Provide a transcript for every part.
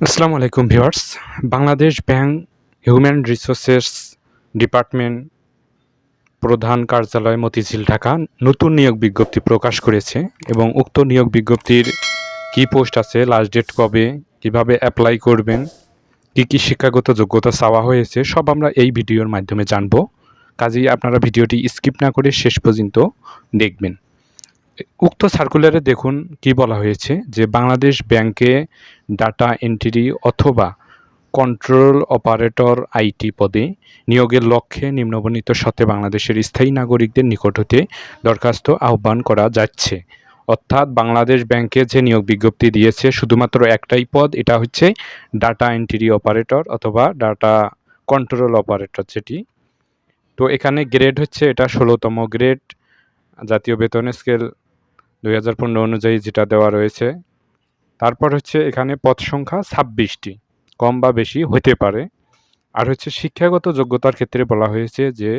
আসসালামু আলাইকুম viewers. Bangladesh bank human resources department প্রধান কার্যালয় মতিঝিল ঢাকা নতুন নিয়োগ বিজ্ঞপ্তি প্রকাশ করেছে এবং উক্ত নিয়োগ বিজ্ঞপ্তির কি পোস্ট আছে, লাস্ট ডেট কবে, কিভাবে অ্যাপ্লাই করবেন, কি শিক্ষাগত যোগ্যতা চাওয়া হয়েছে সব আমরা এই ভিডিওর মাধ্যমে জানব। কাজেই আপনারা ভিডিওটি স্কিপ না করে শেষ পর্যন্ত দেখবেন। উক্ত সার্কুলারে দেখুন কি বলা হয়েছে যে বাংলাদেশ ব্যাংকে ডাটা এন্ট্রি অথবা কন্ট্রোল অপারেটর আইটি পদে নিয়োগের লক্ষ্যে নিম্নবর্ণিত শর্তে বাংলাদেশের স্থায়ী নাগরিকদের নিকট হতে দরখাস্ত আহ্বান করা যাচ্ছে। অর্থাৎ বাংলাদেশ ব্যাংকে যে নিয়োগ বিজ্ঞপ্তি দিয়েছে শুধুমাত্র একটাই পদ, এটা হচ্ছে ডাটা এন্ট্রি অপারেটর অথবা ডাটা কন্ট্রোল অপারেটর যেটি। তো এখানে গ্রেড হচ্ছে এটা 16তম গ্রেড, জাতীয় বেতন স্কেল 2015 অনুযায়ী যেটা দেওয়া রয়েছে। তারপর হচ্ছে এখানে পদ সংখ্যা 26টি, কম বা বেশি হতে পারে। আর হচ্ছে শিক্ষাগত যোগ্যতার ক্ষেত্রে বলা হয়েছে যে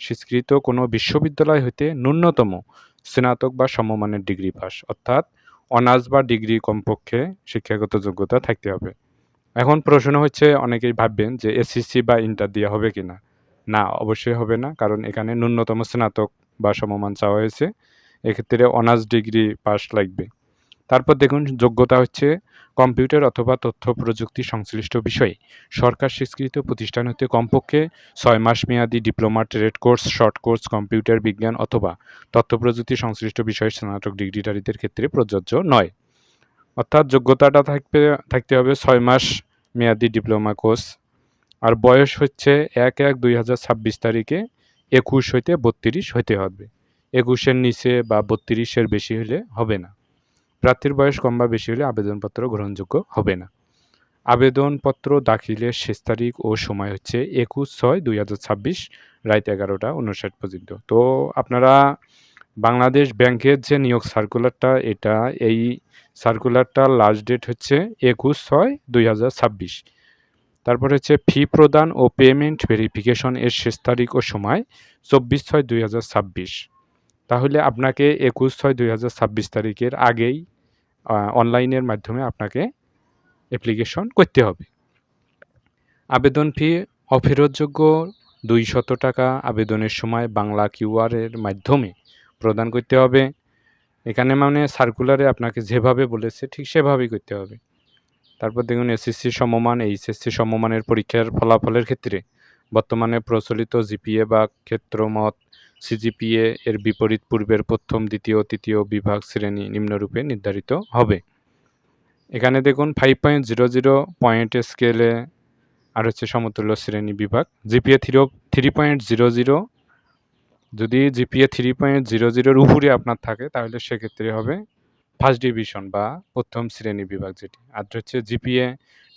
স্বীকৃত কোনো বিশ্ববিদ্যালয় হতে ন্যূনতম স্নাতক বা সমমানের ডিগ্রি পাস, অর্থাৎ অনার্স বা ডিগ্রি কমপক্ষে শিক্ষাগত যোগ্যতা থাকতে হবে। এখন প্রশ্ন হচ্ছে, অনেকেই ভাববেন যে এসএসসি বা ইন্টার দিয়ে হবে কিনা। না, অবশ্যই হবে না, কারণ এখানে ন্যূনতম স্নাতক বা সমমান চাওয়া হয়েছে। এক্ষেত্রে অনার্স ডিগ্রি পাস লাগবে। তারপর দেখুন যোগ্যতা হচ্ছে কম্পিউটার অথবা তথ্য প্রযুক্তি সংশ্লিষ্ট বিষয়ে সরকার স্বীকৃত প্রতিষ্ঠান হতে কমপক্ষে 6 মাস মেয়াদী diploma, trade course, short course, computer বিজ্ঞান অথবা তথ্য প্রযুক্তি সংশ্লিষ্ট বিষয়ে স্নাতক ডিগ্রিধারীদের ক্ষেত্রে প্রযোজ্য নয়। অর্থাৎ যোগ্যতাটা থাকতে হবে 6 মাস মেয়াদী ডিপ্লোমা কোর্স। আর বয়স হচ্ছে 1/1/2026 তারিখে 21 হইতে 32 হইতে হবে। 21-এর নিচে বা 32-এর বেশি হলে হবে না। প্রার্থীর বয়স কম বা বেশি হলে আবেদনপত্র গ্রহণযোগ্য হবে না। আবেদনপত্র দাখিলের শেষ তারিখ ও সময় হচ্ছে 21/6/2026 রাত 11টা 59 পর্যন্ত। তো আপনারা বাংলাদেশ ব্যাংকের যে নিয়োগ সার্কুলারটা, এই সার্কুলারটার লাস্ট ডেট হচ্ছে 21/6/2026। তারপর হচ্ছে ফি প্রদান ও পেমেন্ট ভেরিফিকেশন এর শেষ তারিখ ও সময় 24/6/2026। তাহলে আপনাকে 21/6/2026 তারিখের আগেই অনলাইনের মাধ্যমে আপনাকে অ্যাপ্লিকেশন করতে হবে। আবেদন ফি অফেরতযোগ্য 200 টাকা আবেদনের সময় বাংলা কিউআর এর মাধ্যমে প্রদান করতে হবে। এখানে মানে সার্কুলারে আপনাকে যেভাবে বলেছে ঠিক সেভাবেই করতে হবে। তারপর দেখুন এসএসসি সমমান, এইচএসসি সমমানের পরীক্ষার ফলাফলের ক্ষেত্রে বর্তমানে প্রচলিত জিপিএ বা ক্ষেত্রমত সিজিপিএ এর বিপরীত পূর্বের প্রথম, দ্বিতীয়, তৃতীয় বিভাগ শ্রেণী নিম্নরূপে নির্ধারিত হবে। এখানে দেখুন 5.00 পয়েন্ট স্কেলে আর হচ্ছে সমতুল্য শ্রেণী বিভাগ। জিপিএ 3.00, যদি জিপিএ 3.00-এর উপরে আপনার থাকে তাহলে সেক্ষেত্রে হবে ফার্স্ট ডিভিশন বা প্রথম শ্রেণী বিভাগ যেটি। আর হচ্ছে জিপিএ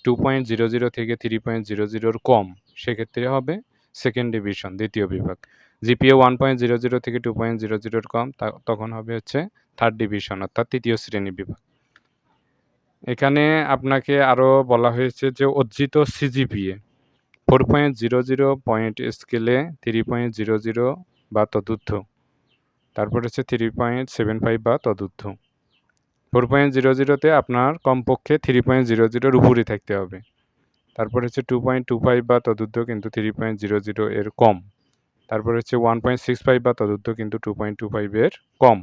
2.00 থেকে 3.00-এর কম, সেক্ষেত্রে হবে সেকেন্ড ডিভিশন, দ্বিতীয় বিভাগ। জিপিএ 1.00 থেকে 2.00-এর কম, তখন হবে হচ্ছে থার্ড ডিভিশন অর্থাৎ তৃতীয় শ্রেণী বিভাগ। এখানে আপনাকে আরও বলা হয়েছে যে অর্জিত সিজিপিএ 4.00 পয়েন্ট স্কেলে 3.00 বা তদূর্ধ্ব, তারপর হচ্ছে 3.75 বা তদূর্ধ্ব। 4.00-তে আপনার কমপক্ষে 3.00-এর উপরে থাকতে হবে। তারপর হচ্ছে 2.25 বা তদূর্ধ্ব কিন্তু 3.00 এর কম। তারপর হচ্ছে 1.65 বা তদূর্ধ্ব কিন্তু 2.25 এর কম।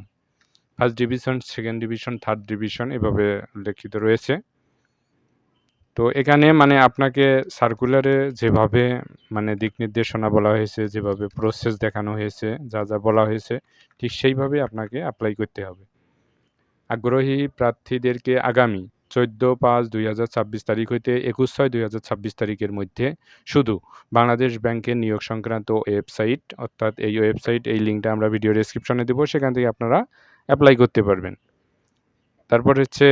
First division, second division, third division এভাবে লিখিত রয়েছে। তো এখানে মানে আপনাকে সার্কুলারে যেভাবে মানে দিক নির্দেশনা বলা হয়েছে, যেভাবে প্রসেস দেখানো হয়েছে, যা বলা হয়েছে ঠিক সেইভাবে আপনাকে অ্যাপ্লাই করতে হবে। আগ্রহী প্রার্থীদেরকে আগামী 14/5/2026 তারিখ হইতে 21/6/2026 তারিখের মধ্যে শুধু বাংলাদেশ ব্যাংকের নিয়োগ সংক্রান্ত ওয়েবসাইট, অর্থাৎ এই ওয়েবসাইট, এই লিঙ্কটা আমরা ভিডিও ডেসক্রিপশনে দেবো, সেখান থেকে আপনারা অ্যাপ্লাই করতে পারবেন। তারপর হচ্ছে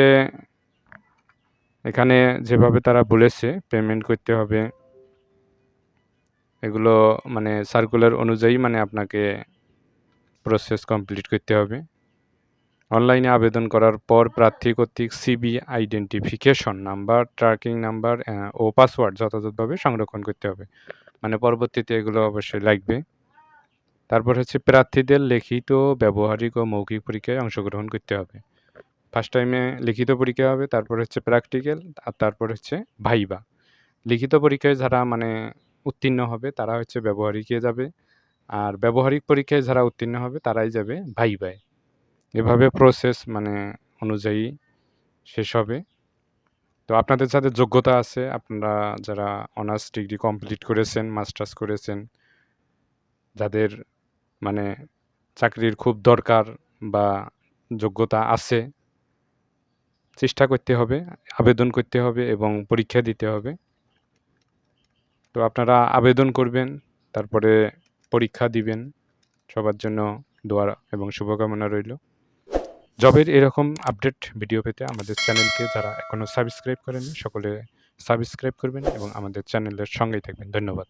এখানে যেভাবে তারা বলেছে পেমেন্ট করতে হবে, এগুলো মানে সার্কুলার অনুযায়ী মানে আপনাকে প্রসেস কমপ্লিট করতে হবে। অনলাইনে আবেদন করার পর প্রার্থী কর্তৃক CB identification number, tracking number ও পাসওয়ার্ড যথাযথভাবে সংরক্ষণ করতে হবে। মানে পরবর্তীতে এগুলো অবশ্যই লাগবে। তারপর হচ্ছে প্রার্থীদের লিখিত, ব্যবহারিক ও মৌখিক পরীক্ষায় অংশগ্রহণ করতে হবে। ফার্স্ট টাইমে লিখিত পরীক্ষা হবে, তারপর হচ্ছে প্র্যাকটিক্যাল, আর তারপর হচ্ছে ভাইবা। লিখিত পরীক্ষায় যারা মানে উত্তীর্ণ হবে তারা হচ্ছে ব্যবহারিকে যাবে, আর ব্যবহারিক পরীক্ষায় যারা উত্তীর্ণ হবে তারাই যাবে ভাইবায়। এভাবে প্রসেস মানে অনুযায়ী শেষ হবে। তো আপনাদের যাদের যোগ্যতা আছে, আপনারা যারা অনার্স ডিগ্রি কমপ্লিট করেছেন, মাস্টার্স করেছেন, যাদের মানে চাকরির খুব দরকার বা যোগ্যতা আছে, চেষ্টা করতে হবে, আবেদন করতে হবে এবং পরীক্ষা দিতে হবে। তো আপনারা আবেদন করবেন, তারপরে পরীক্ষা দিবেন। সবার জন্য দোয়া এবং শুভকামনা রইল। জবের এরকম আপডেট ভিডিও পেতে আমাদের চ্যানেলকে যারা এখনও সাবস্ক্রাইব করেননি সকলে সাবস্ক্রাইব করবেন এবং আমাদের চ্যানেলের সঙ্গেই থাকবেন। ধন্যবাদ।